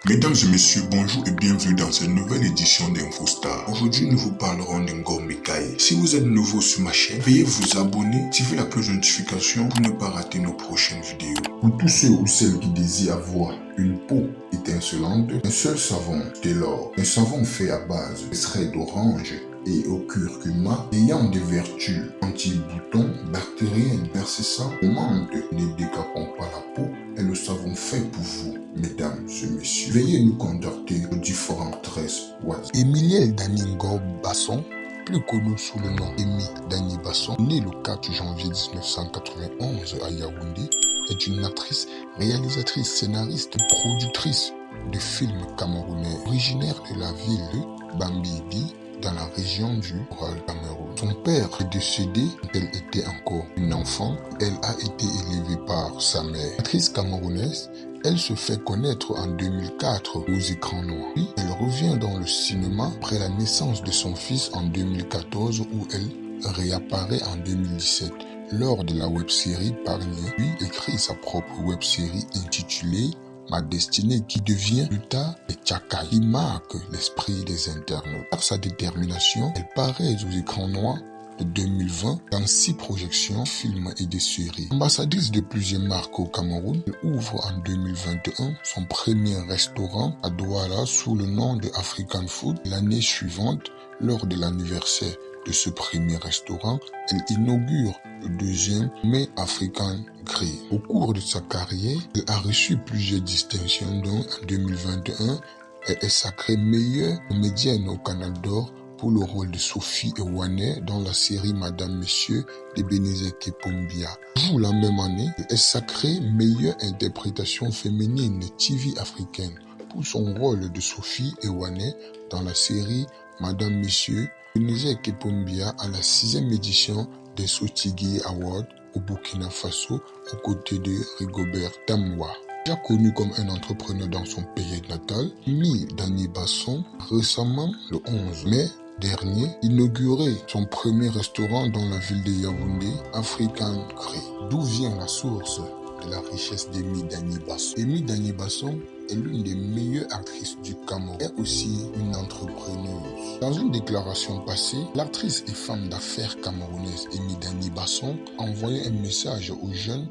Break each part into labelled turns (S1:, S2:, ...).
S1: Mesdames et messieurs, bonjour et bienvenue dans cette nouvelle édition d'InfoStar. Aujourd'hui, nous vous parlerons d'Ngor Mikaï. Si vous êtes nouveau sur ma chaîne, veuillez vous abonner, activer la cloche de notification pour ne pas rater nos prochaines vidéos. Pour tous ceux ou celles qui désirent avoir une peau étincelante, un seul savon, Taylor. Un savon fait à base d'extrait d'orange et au curcuma, ayant des vertus anti-boutons, bactériennes, persistants, menthe, ne décapant pas la peau, est le savon fait pour vous, mesdames et messieurs. Veuillez nous contacter aux différentes adresses WhatsApp.
S2: Émiliel Dany Ngor Basson, plus connu sous le nom Emy Dany Basson, née le 4 janvier 1991 à Yaoundé, est une actrice, réalisatrice, scénariste et productrice de films camerounais, originaire de la ville de Bambidi, dans la région du Cameroun. Son père est décédé quand elle était encore une enfant. Elle a été élevée par sa mère. Actrice camerounaise, elle se fait connaître en 2004 aux écrans noirs. Puis, elle revient dans le cinéma après la naissance de son fils en 2014 où elle réapparaît en 2017 lors de la web-série Parnier. Puis écrit sa propre web-série intitulée Ma destinée, qui devient plus tard le Tchaka, qui marque l'esprit des internautes. Par sa détermination, elle paraît aux écrans noirs de 2020 dans 6 projections, films et des séries. Ambassadrice de plusieurs marques au Cameroun, elle ouvre en 2021 son premier restaurant à Douala sous le nom de African Food. L'année suivante, lors de l'anniversaire de ce premier restaurant, elle inaugure le deuxième May African Grill. Au cours de sa carrière, elle a reçu plusieurs distinctions, dont en 2021, elle est sacrée meilleure comédienne au Canal d'Or pour le rôle de Sophie Ewanet dans la série Madame Monsieur de Benezet Kepombia. Toujours la même année, elle est sacrée meilleure interprétation féminine TV africaine pour son rôle de Sophie Ewanet dans la série Madame Monsieur Benezet Kepombia à la 6e édition des Sotigui Awards au Burkina Faso aux côtés de Rigobert Tamwa. Déjà connu comme un entrepreneur dans son pays natal, Emy Dany Basson, récemment le 11 mai dernier, inauguré son premier restaurant dans la ville de Yaoundé, African Grill. D'où vient la source de la richesse d'Emy Dany Basson? Emy Dany Basson est l'une des meilleures actrices du Cameroun. Elle est aussi une entrepreneuse. Dans une déclaration passée, l'actrice et femme d'affaires camerounaise Emy Dany Basson envoyait un message aux jeunes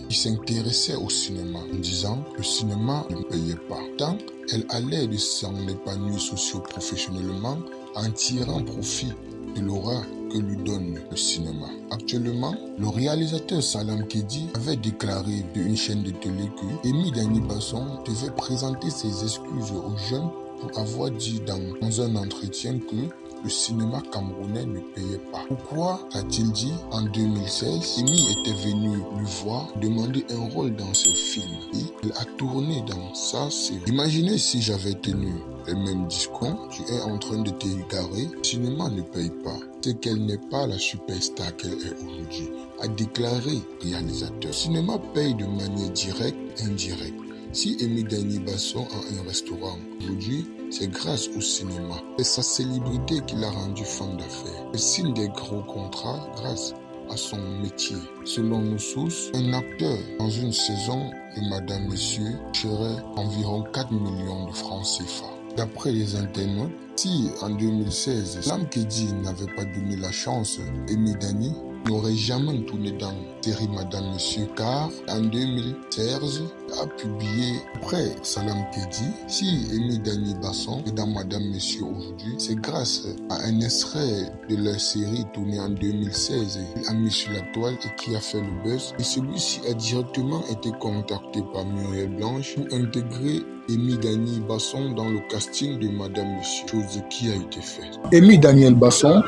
S2: qui s'intéressaient au cinéma en disant que le cinéma ne payait pas. Tant elle allait de s'en épanouir socio-professionnellement en tirant profit de l'aura que lui donne le cinéma. Actuellement, le réalisateur Salam Kedi avait déclaré sur une chaîne de télé que Emy Dany Basson devait présenter ses excuses aux jeunes pour avoir dit dans un entretien que le cinéma camerounais ne payait pas. Pourquoi a-t-il dit? En 2016, Emy était venue lui voir demander un rôle dans ce film et elle a tourné dans sa série. Imaginez si j'avais tenu le même discours: tu es en train de t'égarer, le cinéma ne paye pas. C'est qu'elle n'est pas la superstar qu'elle est aujourd'hui, a déclaré le réalisateur. Le cinéma paye de manière directe et indirecte. Si Emy Dany Basson a un restaurant aujourd'hui, c'est grâce au cinéma. C'est sa célébrité qui l'a rendu femme d'affaires. Elle signe des gros contrats grâce à son métier. Selon nos sources, un acteur dans une saison de Madame Monsieur toucherait environ 4 millions de francs CFA. D'après les internautes, si en 2016, Salam Kedi n'avait pas donné la chance à Emy Dany, n'aurait jamais tourné dans la série Madame Monsieur, car en 2016 a publié après Salam Kedi. Si Emy Dany Basson est dans Madame Monsieur aujourd'hui, c'est grâce à un extrait de la série tournée en 2016 qu'il a mis sur la toile et qui a fait le buzz. Et celui-ci a directement été contacté par Muriel Blanche pour intégrer Emy Dany Basson dans le casting de Madame Monsieur, chose qui a été faite.
S3: Emy Dany Basson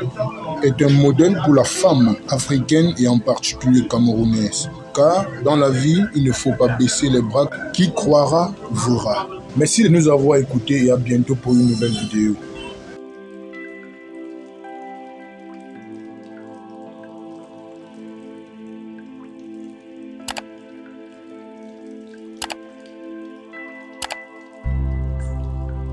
S3: est un modèle pour la femme africaine et en particulier camerounaise. Car dans la vie, il ne faut pas baisser les bras. Qui croira, verra. Merci de nous avoir écoutés et à bientôt pour une nouvelle vidéo.